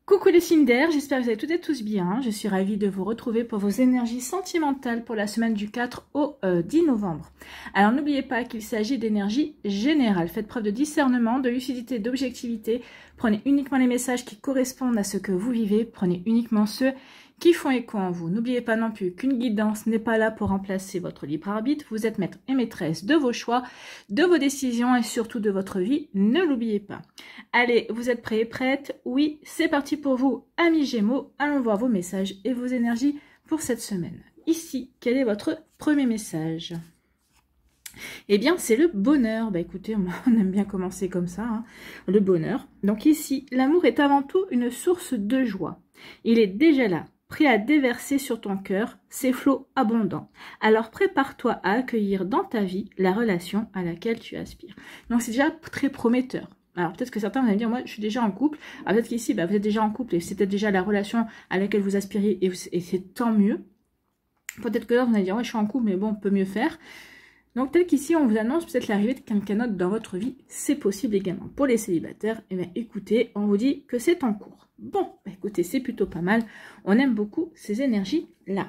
Coucou les signes d'air, j'espère que vous allez toutes et tous bien. Je suis ravie de vous retrouver pour vos énergies sentimentales pour la semaine du 4 au 10 novembre. Alors n'oubliez pas qu'il s'agit d'énergie générale. Faites preuve de discernement, de lucidité, d'objectivité. Prenez uniquement les messages qui correspondent à ce que vous vivez. Prenez uniquement ceux qui font écho en vous. N'oubliez pas non plus qu'une guidance n'est pas là pour remplacer votre libre arbitre. Vous êtes maître et maîtresse de vos choix, de vos décisions et surtout de votre vie. Ne l'oubliez pas. Allez, vous êtes prêts et prêtes? Oui, c'est parti pour vous, amis Gémeaux. Allons voir vos messages et vos énergies pour cette semaine. Ici, quel est votre premier message? Eh bien, c'est le bonheur. Bah écoutez, on aime bien commencer comme ça, hein. Le bonheur. Donc ici, l'amour est avant tout une source de joie. Il est déjà là, prêt à déverser sur ton cœur ses flots abondants. Alors prépare-toi à accueillir dans ta vie la relation à laquelle tu aspires. Donc c'est déjà très prometteur. Alors peut-être que certains vont me dire, moi je suis déjà en couple. Alors peut-être qu'ici, vous êtes déjà en couple et c'est peut-être déjà la relation à laquelle vous aspiriez et c'est tant mieux. Peut-être que là vous allez dire, ouais je suis en couple mais bon on peut mieux faire. Donc peut-être qu'ici on vous annonce peut-être l'arrivée de quelqu'un d'autre dans votre vie. C'est possible également. Pour les célibataires, eh bien, écoutez, on vous dit que c'est en cours. Bon, bah, écoutez, c'est plutôt pas mal. On aime beaucoup ces énergies-là.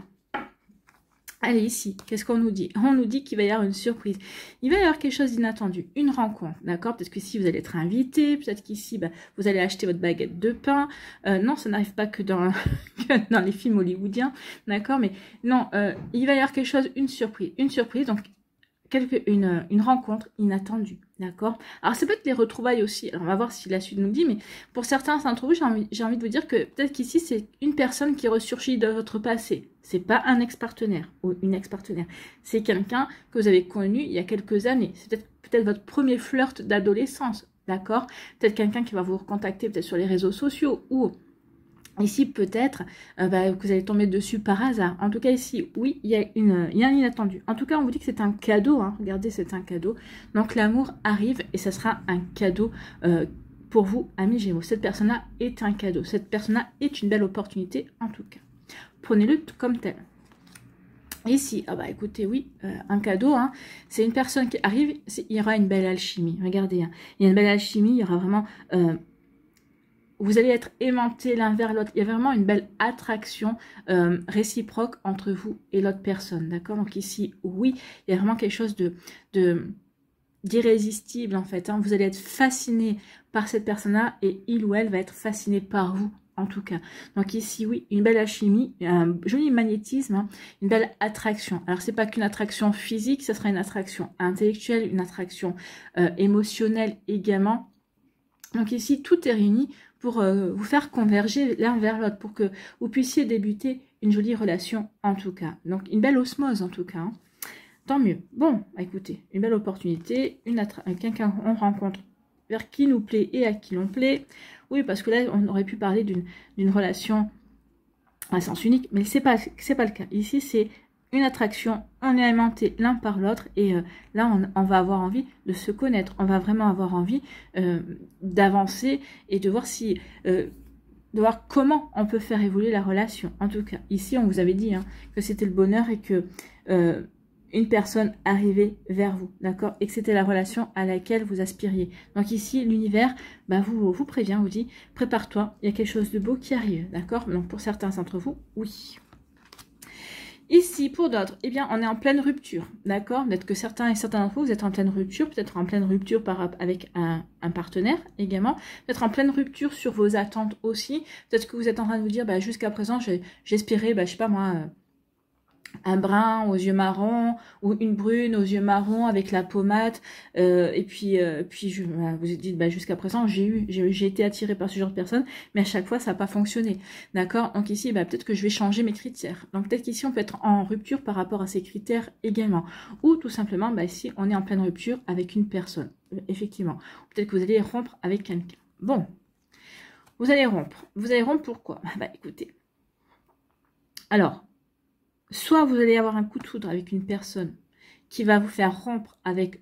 Allez, ici, qu'est-ce qu'on nous dit? On nous dit qu'il va y avoir une surprise. Il va y avoir quelque chose d'inattendu, une rencontre, d'accord? Peut-être qu'ici, vous allez être invité, peut-être qu'ici, bah, vous allez acheter votre baguette de pain. Non, ça n'arrive pas que dans, que dans les films hollywoodiens, d'accord? Mais non, il va y avoir quelque chose, une surprise, donc une rencontre inattendue, d'accord? Alors, ça peut être les retrouvailles aussi. Alors, on va voir si la suite nous dit, mais pour certains d'entre vous, j'ai envie de vous dire que peut-être qu'ici, c'est une personne qui ressurgit de votre passé. C'est pas un ex-partenaire ou une ex-partenaire. C'est quelqu'un que vous avez connu il y a quelques années. C'est peut-être votre premier flirt d'adolescence, d'accord? Peut-être quelqu'un qui va vous recontacter peut-être sur les réseaux sociaux ou ici, peut-être que vous allez tomber dessus par hasard. En tout cas, ici, oui, il y a un inattendu. En tout cas, on vous dit que c'est un cadeau. Hein. Regardez, c'est un cadeau. Donc, l'amour arrive et ça sera un cadeau pour vous, amis Gémeaux. Cette personne-là est un cadeau. Cette personne-là est une belle opportunité, en tout cas. Prenez-le comme tel. Ici, ah bah écoutez, oui, un cadeau, hein, c'est une personne qui arrive, il y aura une belle alchimie. Regardez, hein, il y a une belle alchimie, il y aura vraiment... vous allez être aimantés l'un vers l'autre. Il y a vraiment une belle attraction réciproque entre vous et l'autre personne. D'accord? Donc ici, oui, il y a vraiment quelque chose d'irrésistible en fait. Hein. Vous allez être fasciné par cette personne-là et il ou elle va être fasciné par vous en tout cas. Donc ici, oui, une belle alchimie, un joli magnétisme, hein, une belle attraction. Alors c'est pas qu'une attraction physique, ça sera une attraction intellectuelle, une attraction émotionnelle également. Donc ici, tout est réuni pour vous faire converger l'un vers l'autre, pour que vous puissiez débuter une jolie relation en tout cas. Donc une belle osmose en tout cas. Hein. Tant mieux. Bon, écoutez, une belle opportunité, quelqu'un qu'on rencontre vers qui nous plaît et à qui l'on plaît. Oui, parce que là, on aurait pu parler d'une relation à sens unique, mais c'est pas le cas. Ici, c'est une attraction, on est aimanté l'un par l'autre et là on va avoir envie de se connaître, on va vraiment avoir envie d'avancer et de voir de voir comment on peut faire évoluer la relation. En tout cas, ici on vous avait dit hein, que c'était le bonheur et que une personne arrivait vers vous, d'accord, et que c'était la relation à laquelle vous aspiriez. Donc ici, l'univers vous prévient, vous dit, prépare-toi, il y a quelque chose de beau qui arrive, d'accord. Donc pour certains d'entre vous, oui. Ici, pour d'autres, eh bien, on est en pleine rupture, d'accord? Peut-être que certains d'entre vous, vous êtes en pleine rupture, peut-être en pleine rupture avec un partenaire également, peut-être en pleine rupture sur vos attentes aussi. Peut-être que vous êtes en train de vous dire, jusqu'à présent, j'espérais, je sais pas moi, un brun aux yeux marrons ou une brune aux yeux marrons avec la pommade et puis vous vous dites jusqu'à présent j'ai été attirée par ce genre de personne mais à chaque fois ça n'a pas fonctionné, d'accord. Donc ici peut-être que je vais changer mes critères, donc peut-être qu'ici on peut être en rupture par rapport à ces critères également, ou tout simplement ici on est en pleine rupture avec une personne effectivement, peut-être que vous allez rompre avec quelqu'un. Bon, vous allez rompre pourquoi? Écoutez, alors soit vous allez avoir un coup de foudre avec une personne qui va vous faire rompre avec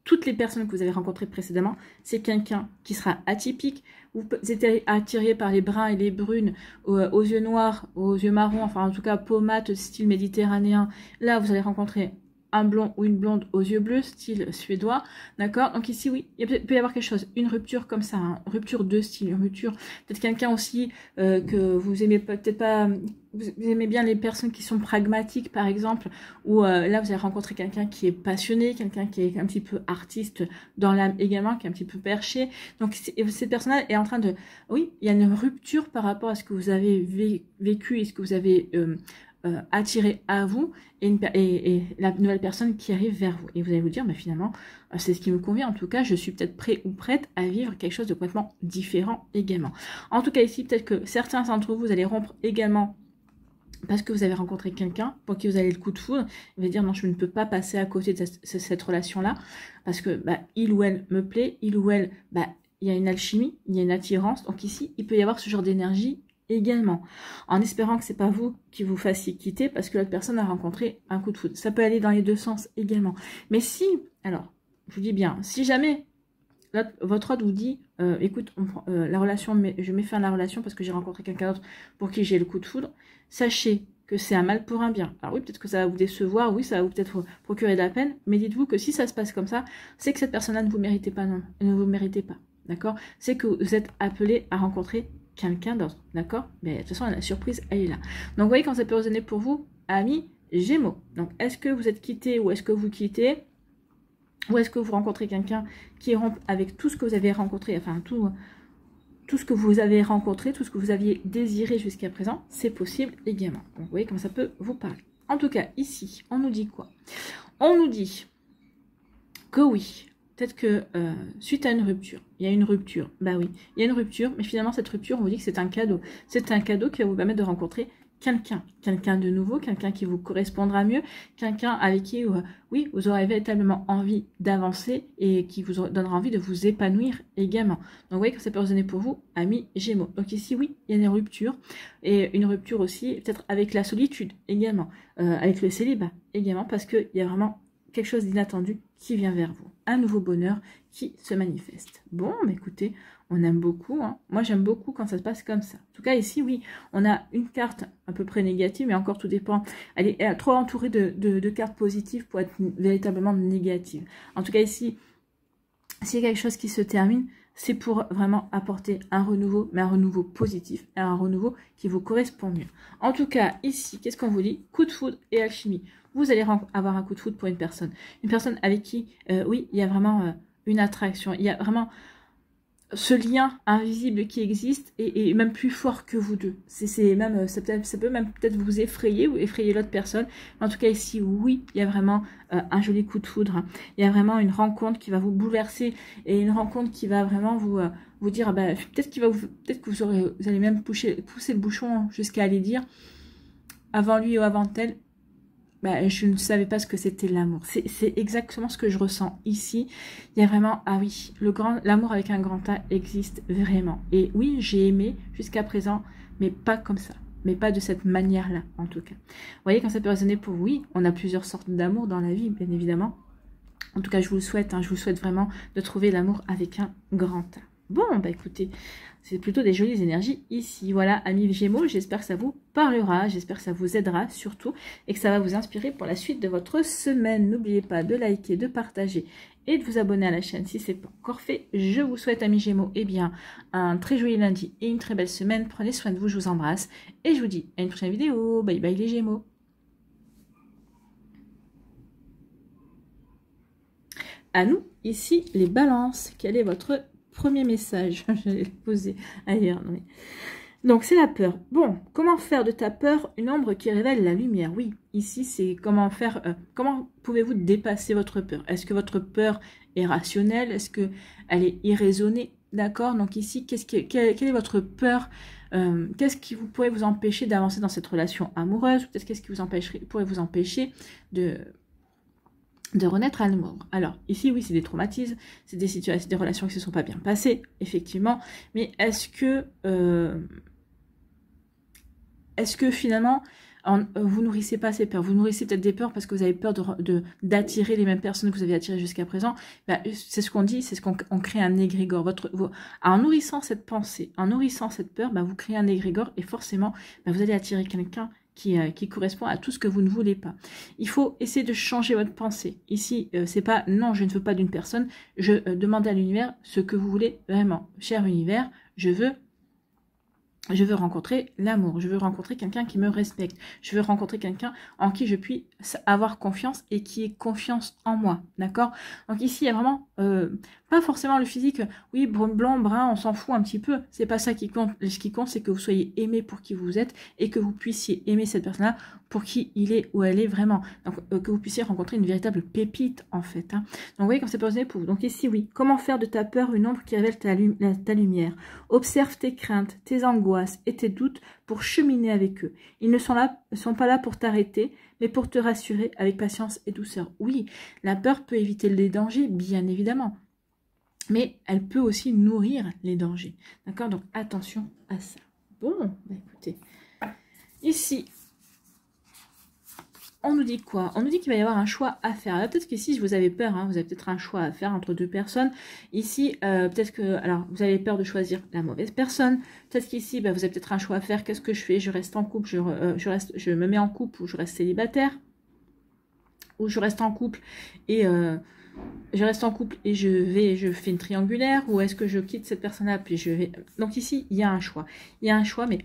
toutes les personnes que vous avez rencontrées précédemment. C'est quelqu'un qui sera atypique. Vous êtes attiré par les bruns et les brunes aux yeux noirs, aux yeux marrons, enfin en tout cas pommade style méditerranéen. Là, vous allez rencontrer un blond ou une blonde aux yeux bleus, style suédois, d'accord? Donc ici, oui, il peut y avoir quelque chose, une rupture comme ça, hein, rupture de style, une rupture, peut-être quelqu'un aussi que vous aimez peut-être pas, vous aimez bien les personnes qui sont pragmatiques, par exemple, ou là, vous allez rencontrer quelqu'un qui est passionné, quelqu'un qui est un petit peu artiste dans l'âme également, qui est un petit peu perché. Donc, cette personne-là est en train de... Oui, il y a une rupture par rapport à ce que vous avez vécu et ce que vous avez attiré à vous et la nouvelle personne qui arrive vers vous. Et vous allez vous dire, mais finalement, c'est ce qui me convient. En tout cas, je suis peut-être prêt ou prête à vivre quelque chose de complètement différent également. En tout cas, ici, peut-être que certains d'entre vous, vous allez rompre également parce que vous avez rencontré quelqu'un pour qui vous avez le coup de foudre. Vous allez dire, non, je ne peux pas passer à côté de cette relation-là parce que il ou elle me plaît, il ou elle, il y a une alchimie, il y a une attirance. Donc ici, il peut y avoir ce genre d'énergie également, en espérant que c'est pas vous qui vous fassiez quitter parce que l'autre personne a rencontré un coup de foudre. Ça peut aller dans les deux sens également. Mais si, alors, je vous dis bien, si jamais votre autre vous dit, écoute, la relation, je mets fin à la relation parce que j'ai rencontré quelqu'un d'autre pour qui j'ai le coup de foudre, sachez que c'est un mal pour un bien. Alors oui, peut-être que ça va vous décevoir, oui, ça va vous peut-être vous procurer de la peine, mais dites-vous que si ça se passe comme ça, c'est que cette personne-là ne vous méritez pas, non, ne vous méritez pas, d'accord? C'est que vous êtes appelé à rencontrer quelqu'un d'autre, d'accord? Mais de toute façon, la surprise, elle est là. Donc, vous voyez, quand ça peut résonner pour vous, amis Gémeaux. Donc, est-ce que vous êtes quitté ou est-ce que vous quittez? Ou est-ce que vous rencontrez quelqu'un qui rompt avec tout ce que vous avez rencontré, enfin, tout ce que vous avez rencontré, tout ce que vous aviez désiré jusqu'à présent? C'est possible également. Donc, vous voyez comment ça peut vous parler. En tout cas, ici, on nous dit quoi? On nous dit que oui, peut-être que suite à une rupture, il y a une rupture, bah oui, il y a une rupture, mais finalement cette rupture, on vous dit que c'est un cadeau. C'est un cadeau qui va vous permettre de rencontrer quelqu'un de nouveau, quelqu'un qui vous correspondra mieux, quelqu'un avec qui, oui, vous aurez véritablement envie d'avancer et qui vous donnera envie de vous épanouir également. Donc vous voyez que ça peut résonner pour vous, amis Gémeaux. Donc ici, oui, il y a une rupture, et une rupture aussi, peut-être avec la solitude également, avec le célibat également, parce qu'il y a vraiment quelque chose d'inattendu qui vient vers vous. Un nouveau bonheur qui se manifeste. Bon, mais écoutez, on aime beaucoup. Hein. Moi, j'aime beaucoup quand ça se passe comme ça. En tout cas, ici, oui, on a une carte à peu près négative, mais encore tout dépend. Elle est trop entourée de cartes positives pour être véritablement négative. En tout cas, ici, s'il y a quelque chose qui se termine, c'est pour vraiment apporter un renouveau, mais un renouveau positif, et un renouveau qui vous correspond mieux. En tout cas, ici, qu'est-ce qu'on vous dit? Coup de foudre et alchimie. Vous allez avoir un coup de foudre pour une personne avec qui, oui, il y a vraiment une attraction, il y a vraiment ce lien invisible qui existe et même plus fort que vous deux. Même, ça peut même peut-être vous effrayer ou effrayer l'autre personne. Mais en tout cas ici, oui, il y a vraiment un joli coup de foudre. Hein. Il y a vraiment une rencontre qui va vous bouleverser et une rencontre qui va vraiment vous dire, peut-être que vous allez même pousser le bouchon jusqu'à aller dire, avant lui ou avant elle, je ne savais pas ce que c'était l'amour. C'est exactement ce que je ressens ici. Il y a vraiment, ah oui, l'amour avec un grand A existe vraiment. Et oui, j'ai aimé jusqu'à présent, mais pas comme ça. Mais pas de cette manière-là, en tout cas. Vous voyez, quand ça peut résonner pour vous, oui, on a plusieurs sortes d'amour dans la vie, bien évidemment. En tout cas, je vous le souhaite. Je vous souhaite vraiment de trouver l'amour avec un grand A. Bon, écoutez, c'est plutôt des jolies énergies ici. Voilà, amis Gémeaux, j'espère que ça vous parlera, j'espère que ça vous aidera surtout et que ça va vous inspirer pour la suite de votre semaine. N'oubliez pas de liker, de partager et de vous abonner à la chaîne si ce n'est pas encore fait. Je vous souhaite, amis Gémeaux, un très joli lundi et une très belle semaine. Prenez soin de vous, je vous embrasse et je vous dis à une prochaine vidéo. Bye bye les Gémeaux. À nous, ici, les balances. Quel est votre premier message? Je vais le poser ailleurs. Mais... Donc, c'est la peur. Bon, comment faire de ta peur une ombre qui révèle la lumière? Oui, ici, c'est comment faire... comment pouvez-vous dépasser votre peur? Est-ce que votre peur est rationnelle? Est-ce qu'elle est irraisonnée? D'accord? Donc ici, quelle est votre peur? Qu'est-ce qui pourrait vous empêcher d'avancer dans cette relation amoureuse? Peut-être qu'est-ce qui pourrait vous empêcher de renaître à l'amour. Alors, ici, oui, c'est des traumatismes, c'est des situations, des relations qui ne se sont pas bien passées, effectivement, mais est-ce que finalement, vous nourrissez pas ces peurs? Vous nourrissez peut-être des peurs parce que vous avez peur d'attirer les mêmes personnes que vous avez attirées jusqu'à présent. C'est ce qu'on dit, c'est ce qu'on crée un égrégore. En nourrissant cette pensée, en nourrissant cette peur, vous créez un égrégore et forcément, vous allez attirer quelqu'un qui correspond à tout ce que vous ne voulez pas. Il faut essayer de changer votre pensée. Ici, c'est pas non, je ne veux pas d'une personne, je demande à l'univers ce que vous voulez vraiment. Cher univers, je veux rencontrer l'amour, je veux rencontrer quelqu'un qui me respecte, je veux rencontrer quelqu'un en qui je puisse avoir confiance et qui ait confiance en moi, d'accord? Donc ici, il y a vraiment, pas forcément le physique, oui, blanc, brun, on s'en fout un petit peu, c'est pas ça qui compte. Ce qui compte, c'est que vous soyez aimé pour qui vous êtes et que vous puissiez aimer cette personne-là pour qui il est ou elle est vraiment. Donc, que vous puissiez rencontrer une véritable pépite, en fait. Hein. Donc, vous voyez, comme c'est posé pour vous. Donc ici, oui, comment faire de ta peur une ombre qui révèle ta lumière? Observe tes craintes, tes angoisses et tes doutes pour cheminer avec eux. Ils ne sont pas là pour t'arrêter, mais pour te rassurer avec patience et douceur. Oui, la peur peut éviter les dangers, bien évidemment. Mais elle peut aussi nourrir les dangers. D'accord? Donc, attention à ça. Bon, bah écoutez. Ici, on nous dit quoi? On nous dit qu'il va y avoir un choix à faire. Peut-être qu'ici, vous avez peur, hein, vous avez peut-être un choix à faire entre deux personnes. Ici, peut-être que, alors, vous avez peur de choisir la mauvaise personne. Peut-être qu'ici, bah, vous avez peut-être un choix à faire. Qu'est-ce que je fais? Je reste en couple, je me mets en couple ou je reste célibataire. Ou je reste en couple et je fais une triangulaire, ou est-ce que je quitte cette personne-là puis je vais... Donc ici, il y a un choix. Il y a un choix, mais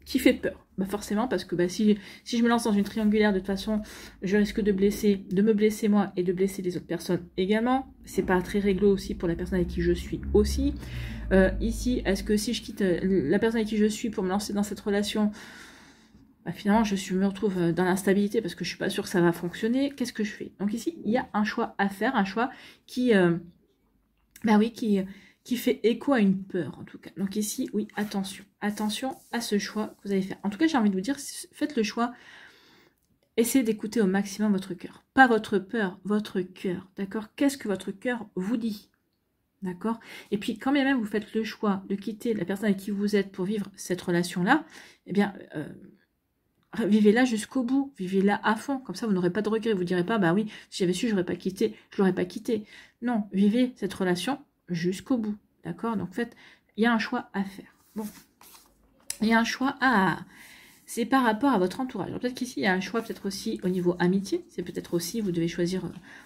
qui fait peur. Bah forcément, parce que bah, si je me lance dans une triangulaire, de toute façon, je risque de me blesser moi et de blesser les autres personnes également. C'est pas très réglo aussi pour la personne avec qui je suis aussi. Ici, est-ce que si je quitte la personne avec qui je suis pour me lancer dans cette relation... Bah finalement, me retrouve dans l'instabilité parce que je suis pas sûre que ça va fonctionner. Qu'est-ce que je fais? Donc ici, il y a un choix à faire, un choix qui, qui fait écho à une peur en tout cas. Donc ici, oui, attention à ce choix que vous allez faire. En tout cas, j'ai envie de vous dire, faites le choix. Essayez d'écouter au maximum votre cœur, pas votre peur, votre cœur. D'accord? Qu'est-ce que votre cœur vous dit? D'accord? Et puis, quand bien même vous faites le choix de quitter la personne avec qui vous êtes pour vivre cette relation-là, eh bien, vivez-la jusqu'au bout, vivez-la à fond, comme ça vous n'aurez pas de regrets, vous ne direz pas, bah oui, si j'avais su, je l'aurais pas quitté. Non, vivez cette relation jusqu'au bout, d'accord? Donc en fait, il y a un choix à faire. Bon, il y a un choix c'est par rapport à votre entourage. Peut-être qu'ici, il y a un choix peut-être aussi au niveau amitié. C'est peut-être aussi, vous devez choisir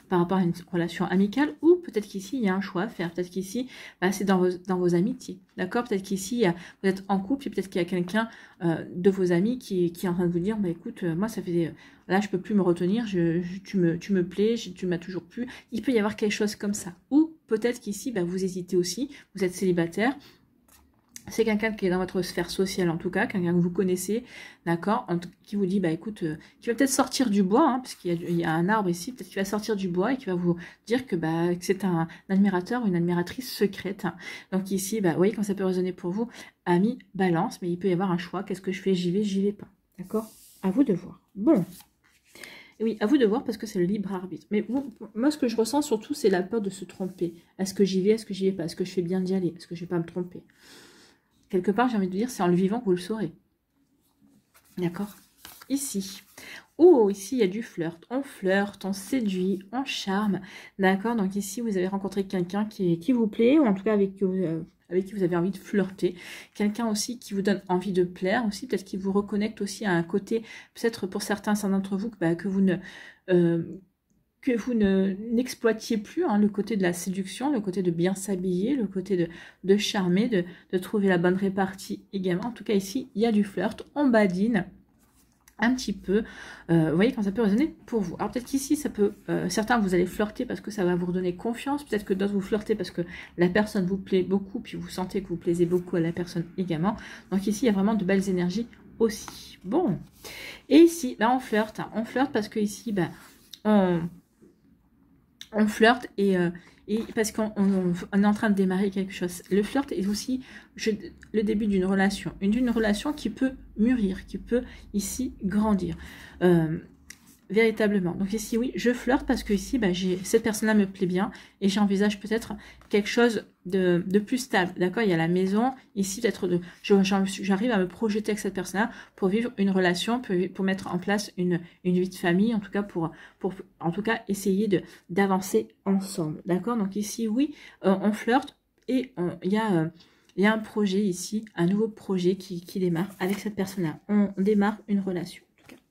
par rapport à une relation amicale. Ou peut-être qu'ici, il y a un choix à faire. Peut-être qu'ici, bah, c'est dans vos amitiés. D'accord? Peut-être qu'ici, vous êtes en couple et peut-être qu'il y a quelqu'un de vos amis qui est en train de vous dire, bah, écoute, moi, ça fait... là, je peux plus me retenir. Tu me plais, tu m'as toujours plu. Il peut y avoir quelque chose comme ça. Ou peut-être qu'ici, bah, vous hésitez aussi. Vous êtes célibataire. C'est quelqu'un qui est dans votre sphère sociale en tout cas, quelqu'un que vous connaissez, d'accord, qui vous dit, bah écoute, qui va peut-être sortir du bois, hein, parce qu'il y a un arbre ici, peut-être qu'il va sortir du bois et qui va vous dire que, bah, que c'est un admirateur ou une admiratrice secrète. Hein. Donc ici, bah, vous voyez quand ça peut résonner pour vous, ami, balance, mais il peut y avoir un choix, qu'est-ce que je fais, j'y vais pas, d'accord? À vous de voir. Bon. Et oui, à vous de voir parce que c'est le libre arbitre. Mais moi, ce que je ressens surtout, c'est la peur de se tromper. Est-ce que j'y vais, est-ce que j'y vais pas? Est-ce que je fais bien d'y aller? Est-ce que je vais pas me tromper? Quelque part, j'ai envie de dire, c'est en le vivant que vous le saurez. D'accord? Ici. Oh, ici, il y a du flirt. On séduit, on charme. D'accord? Donc ici, vous avez rencontré quelqu'un qui vous plaît, ou en tout cas avec qui vous avez envie de flirter. Quelqu'un aussi qui vous donne envie de plaire, aussi peut-être qui vous reconnecte aussi à un côté, peut-être pour certains d'entre vous, que vous n'exploitiez plus, hein, le côté de la séduction, le côté de bien s'habiller, le côté de charmer, de trouver la bonne répartie également. En tout cas, ici, il y a du flirt, on badine un petit peu. Vous voyez quand ça peut résonner pour vous. Alors peut-être qu'ici, ça peut... certains, vous allez flirter parce que ça va vous redonner confiance. Peut-être que d'autres, vous flirtez parce que la personne vous plaît beaucoup, puis vous sentez que vous plaisez beaucoup à la personne également. Donc ici, il y a vraiment de belles énergies aussi. Bon. Et ici, bah, on flirte. Hein. On flirte parce que ici, bah, on flirte et parce qu'on est en train de démarrer quelque chose. Le flirt est aussi le début d'une relation. Une relation qui peut mûrir, qui peut ici grandir. Véritablement. Donc ici, oui, je flirte parce que ici, bah, cette personne-là me plaît bien et j'envisage peut-être quelque chose de plus stable. D'accord? Il y a la maison. Ici, peut-être j'arrive à me projeter avec cette personne-là pour vivre une relation, pour mettre en place une vie de famille, en tout cas pour en tout cas essayer d'avancer ensemble. D'accord? Donc ici, oui, on flirte et il y a il y a un projet ici, un nouveau projet qui démarre avec cette personne-là. On démarre une relation. En tout cas.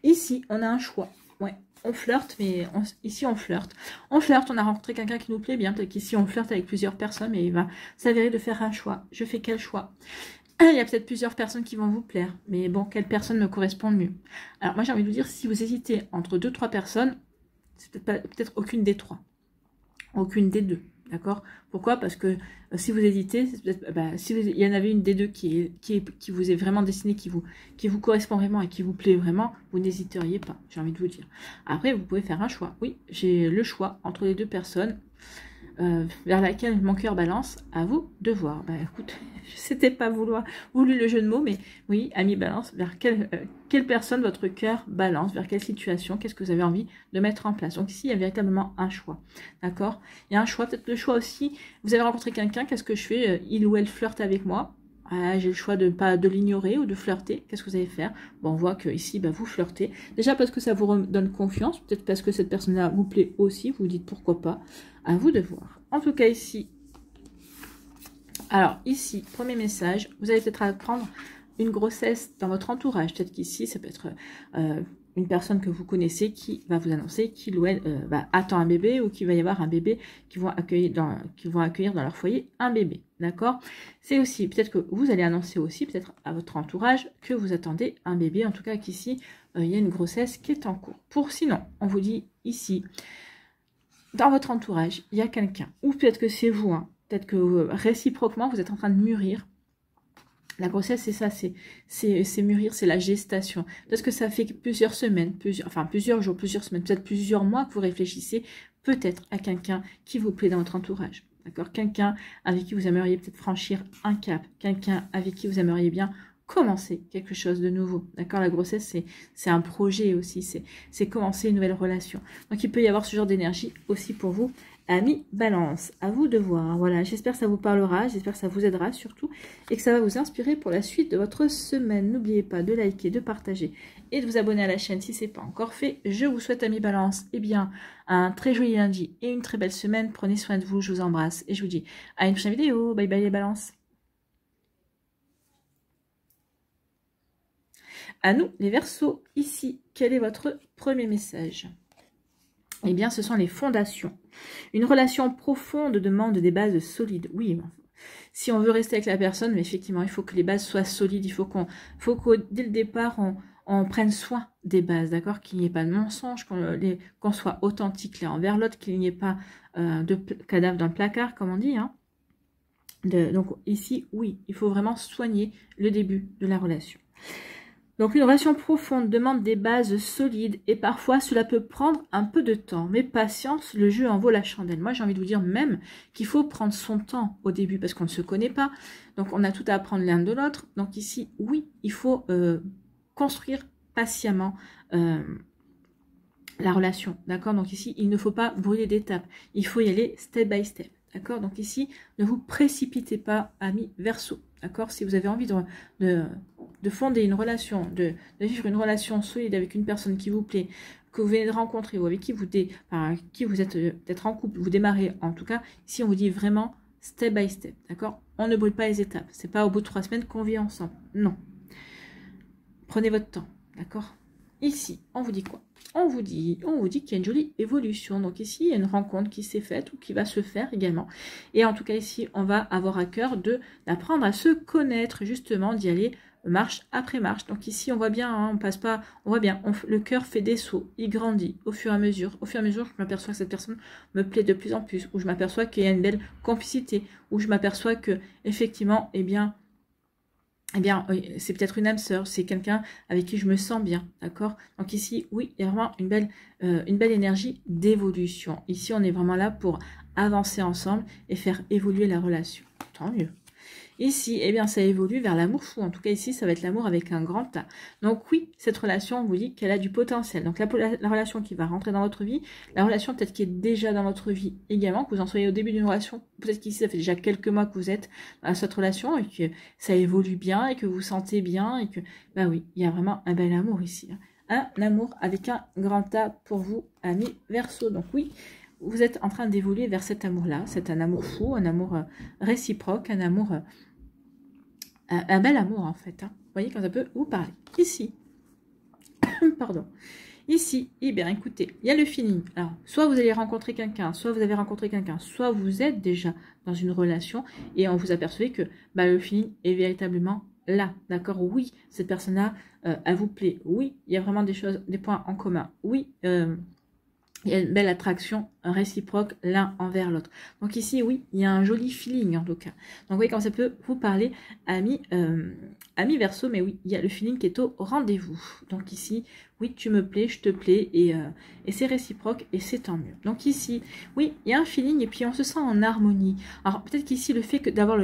Ici, on a un choix. Ouais, on flirte, mais ici, on flirte. On flirte, on a rencontré quelqu'un qui nous plaît bien. Peut-être qu'ici, on flirte avec plusieurs personnes, mais il va s'avérer de faire un choix. Je fais quel choix? Il y a peut-être plusieurs personnes qui vont vous plaire, mais bon, quelle personne me correspond le mieux? Alors, moi, j'ai envie de vous dire, si vous hésitez entre 2-3 personnes, c'est peut-être aucune des 3. Aucune des 2, d'accord? Pourquoi? Parce que si vous hésitez, si il y en avait une des 2 qui vous est vraiment destinée, qui vous correspond vraiment et qui vous plaît vraiment, vous n'hésiteriez pas, j'ai envie de vous dire. Après, vous pouvez faire un choix. Oui, j'ai le choix entre les 2 personnes. Vers laquelle mon cœur balance, à vous de voir. Bah écoute, c'était pas voulu le jeu de mots, mais oui, ami balance, vers quelle personne votre cœur balance, vers quelle situation, qu'est-ce que vous avez envie de mettre en place. Donc ici, il y a véritablement un choix, d'accord? Il y a un choix, peut-être le choix aussi, vous avez rencontré quelqu'un, qu'est-ce que je fais? Il ou elle flirte avec moi. Ah, j'ai le choix de l'ignorer ou de flirter. Qu'est-ce que vous allez faire? Bon, on voit que ici, bah, vous flirtez. Déjà parce que ça vous donne confiance. Peut-être parce que cette personne-là vous plaît aussi. Vous vous dites pourquoi pas. À vous de voir. En tout cas, ici. Alors, ici, premier message. Vous allez peut-être apprendre une grossesse dans votre entourage. Peut-être qu'ici, ça peut être une personne que vous connaissez qui va vous annoncer qu'il ou elle attend un bébé ou qu'il va y avoir un bébé qui vont accueillir dans leur foyer un bébé. D'accord? C'est aussi, peut-être que vous allez annoncer aussi, peut-être à votre entourage, que vous attendez un bébé. En tout cas, qu'ici, il y a une grossesse qui est en cours. Sinon, on vous dit ici, dans votre entourage, il y a quelqu'un, ou peut-être que c'est vous, hein, peut-être que réciproquement, vous êtes en train de mûrir. La grossesse, c'est ça, c'est mûrir, c'est la gestation. Parce que ça fait plusieurs semaines, plusieurs jours, plusieurs semaines, peut-être plusieurs mois que vous réfléchissez peut-être à quelqu'un qui vous plaît dans votre entourage. D'accord? Quelqu'un avec qui vous aimeriez peut-être franchir un cap. Quelqu'un avec qui vous aimeriez bien commencer quelque chose de nouveau. D'accord? La grossesse, c'est un projet aussi. C'est commencer une nouvelle relation. Donc, il peut y avoir ce genre d'énergie aussi pour vous. Amis Balance, à vous de voir. Voilà, j'espère que ça vous parlera, j'espère que ça vous aidera surtout et que ça va vous inspirer pour la suite de votre semaine. N'oubliez pas de liker, de partager et de vous abonner à la chaîne si ce n'est pas encore fait. Je vous souhaite, Amis Balance, un très joli lundi et une très belle semaine. Prenez soin de vous, je vous embrasse et je vous dis à une prochaine vidéo. Bye bye les balances. À nous, les Verseaux, ici, quel est votre premier message? Eh bien, ce sont les fondations. Une relation profonde demande des bases solides. Oui, si on veut rester avec la personne, mais effectivement, il faut que les bases soient solides. Il faut qu'au dès le départ, on prenne soin des bases, d'accord? Qu'il n'y ait pas de mensonges, qu'on soit authentique l'un envers l'autre, qu'il n'y ait pas de cadavre dans le placard, comme on dit. Hein. Donc ici, oui, il faut vraiment soigner le début de la relation. Donc une relation profonde demande des bases solides et parfois cela peut prendre un peu de temps. Mais patience, le jeu en vaut la chandelle. Moi j'ai envie de vous dire même qu'il faut prendre son temps au début parce qu'on ne se connaît pas. Donc on a tout à apprendre l'un de l'autre. Donc ici, oui, il faut construire patiemment la relation. D'accord? Donc ici, il ne faut pas brûler d'étapes. Il faut y aller step by step. D'accord? Donc ici, ne vous précipitez pas, amis Verseaux. D'accord? Si vous avez envie de fonder une relation, de vivre une relation solide avec une personne qui vous plaît, que vous venez de rencontrer ou avec qui vous êtes peut-être en couple, vous démarrez en tout cas, ici on vous dit vraiment step by step, d'accord? On ne brûle pas les étapes, c'est pas au bout de 3 semaines qu'on vit ensemble, non. Prenez votre temps, d'accord? Ici, on vous dit quoi? On vous dit qu'il y a une jolie évolution. Donc ici, il y a une rencontre qui s'est faite ou qui va se faire également. Et en tout cas, ici, on va avoir à cœur d'apprendre à se connaître, justement, d'y aller marche après marche. Donc ici, on voit bien, hein, le cœur fait des sauts, il grandit au fur et à mesure. Au fur et à mesure, je m'aperçois que cette personne me plaît de plus en plus, ou je m'aperçois qu'il y a une belle complicité, ou je m'aperçois que, effectivement, eh bien, c'est peut-être une âme sœur, c'est quelqu'un avec qui je me sens bien, d'accord? Donc ici, oui, il y a vraiment une belle énergie d'évolution. Ici, on est vraiment là pour avancer ensemble et faire évoluer la relation. Tant mieux. Ici, eh bien, ça évolue vers l'amour fou. En tout cas, ici, ça va être l'amour avec un grand A. Donc oui, cette relation, on vous dit qu'elle a du potentiel. Donc la relation qui va rentrer dans votre vie, la relation peut-être qui est déjà dans votre vie également, que vous en soyez au début d'une relation, peut-être qu'ici, ça fait déjà quelques mois que vous êtes dans cette relation et que ça évolue bien et que vous vous sentez bien et que, bah oui, il y a vraiment un bel amour ici. Hein. Un amour avec un grand A pour vous, amis Verseaux. Donc oui, vous êtes en train d'évoluer vers cet amour-là. C'est un amour fou, un amour réciproque, un amour un bel amour en fait. Hein. Vous voyez quand ça peut vous parler. Ici, pardon. Ici, eh bien, écoutez, il y a le feeling. Alors, soit vous allez rencontrer quelqu'un, soit vous avez rencontré quelqu'un, soit vous êtes déjà dans une relation et on vous apercevez que bah, le feeling est véritablement là. D'accord? Oui, cette personne-là, elle vous plaît. Oui, il y a vraiment des choses, des points en commun. Oui, il y a une belle attraction réciproque l'un envers l'autre. Donc ici, oui, il y a un joli feeling en tout cas. Donc oui, quand ça peut vous parler, ami Verseau, mais oui, il y a le feeling qui est au rendez-vous. Donc ici, oui, tu me plais, je te plais, et c'est réciproque, et c'est tant mieux. Donc ici, oui, il y a un feeling, et puis on se sent en harmonie. Alors peut-être qu'ici, le fait d'avoir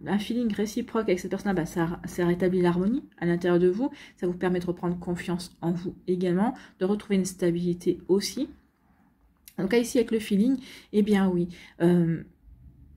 un feeling réciproque avec cette personne-là, bah, ça rétablit l'harmonie à l'intérieur de vous, ça vous permet de reprendre confiance en vous également, de retrouver une stabilité aussi. En tout cas, ici, avec le feeling, eh bien oui,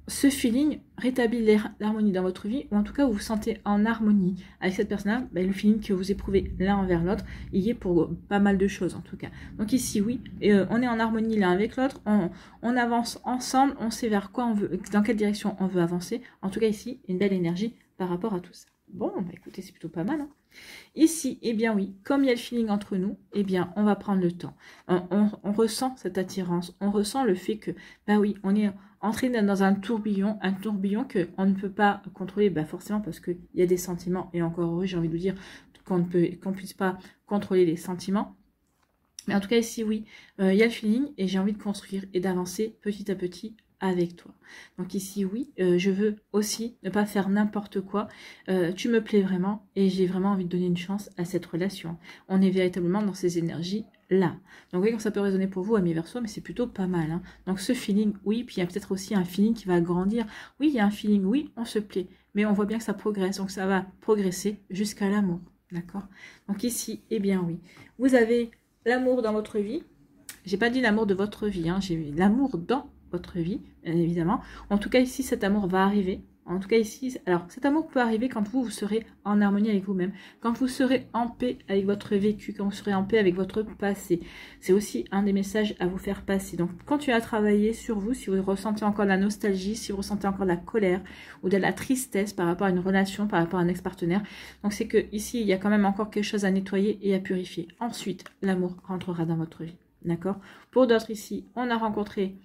ce feeling rétablit l'harmonie dans votre vie, ou en tout cas, vous vous sentez en harmonie avec cette personne-là, ben, le feeling que vous éprouvez l'un envers l'autre, il y est pour pas mal de choses, en tout cas. Donc ici, oui, on est en harmonie l'un avec l'autre, on avance ensemble, on sait vers quoi on veut, dans quelle direction on veut avancer. En tout cas, ici, une belle énergie par rapport à tout ça. Bon, bah écoutez, c'est plutôt pas mal, hein. Ici, eh bien oui, comme il y a le feeling entre nous, eh bien on va prendre le temps. On ressent cette attirance, on ressent le fait que, bah oui, on est entré dans un tourbillon qu'on ne peut pas contrôler, bah forcément parce qu'il y a des sentiments, et encore heureux, j'ai envie de vous dire qu'on ne puisse pas contrôler les sentiments. Mais en tout cas ici, oui, il y a le feeling et j'ai envie de construire et d'avancer petit à petit avec toi. Donc ici, oui, je veux aussi ne pas faire n'importe quoi. Tu me plais vraiment et j'ai vraiment envie de donner une chance à cette relation. On est véritablement dans ces énergies-là. Donc vous voyez quand ça peut résonner pour vous, amis Verseau, mais c'est plutôt pas mal. Hein. Donc ce feeling, oui, puis il y a peut-être aussi un feeling qui va grandir. Oui, il y a un feeling, oui, on se plaît, mais on voit bien que ça progresse, donc ça va progresser jusqu'à l'amour. D'accord? Donc ici, eh bien oui, vous avez l'amour dans votre vie. J'ai pas dit l'amour de votre vie, hein, j'ai l'amour dans votre vie, bien évidemment. En tout cas, ici, cet amour va arriver. En tout cas, ici, alors, cet amour peut arriver quand vous serez en harmonie avec vous-même, quand vous serez en paix avec votre vécu, quand vous serez en paix avec votre passé. C'est aussi un des messages à vous faire passer. Donc, continuez à travailler sur vous, si vous ressentez encore de la nostalgie, si vous ressentez encore de la colère ou de la tristesse par rapport à une relation, par rapport à un ex-partenaire. Donc, c'est que ici, il y a quand même encore quelque chose à nettoyer et à purifier. Ensuite, l'amour rentrera dans votre vie. D'accord? Pour d'autres ici, on a rencontré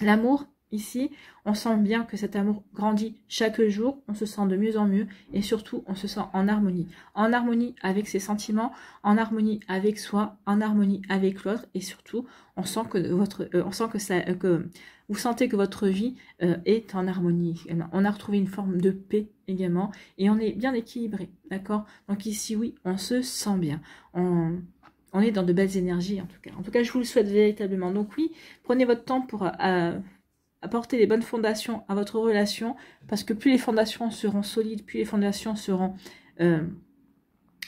l'amour. Ici, on sent bien que cet amour grandit chaque jour, on se sent de mieux en mieux et surtout, on se sent en harmonie avec ses sentiments, en harmonie avec soi, en harmonie avec l'autre et surtout, on sent que vous sentez que votre vie est en harmonie. On a retrouvé une forme de paix également et on est bien équilibré, d'accord? Donc ici, oui, on se sent bien. On est dans de belles énergies en tout cas. En tout cas, je vous le souhaite véritablement. Donc oui, prenez votre temps pour apporter les bonnes fondations à votre relation, parce que plus les fondations seront solides, plus les fondations seront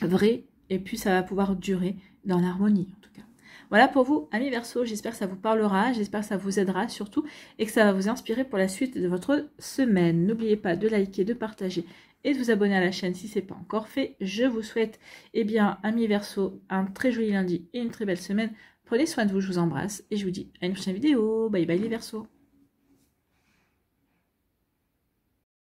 vraies, et plus ça va pouvoir durer dans l'harmonie en tout cas. Voilà pour vous, amis Verseau, j'espère que ça vous parlera, j'espère que ça vous aidera surtout, et que ça va vous inspirer pour la suite de votre semaine. N'oubliez pas de liker, de partager, et de vous abonner à la chaîne si ce n'est pas encore fait. Je vous souhaite, eh bien, amis Verseau, un très joli lundi et une très belle semaine. Prenez soin de vous, je vous embrasse, et je vous dis à une prochaine vidéo. Bye bye les Verseaux.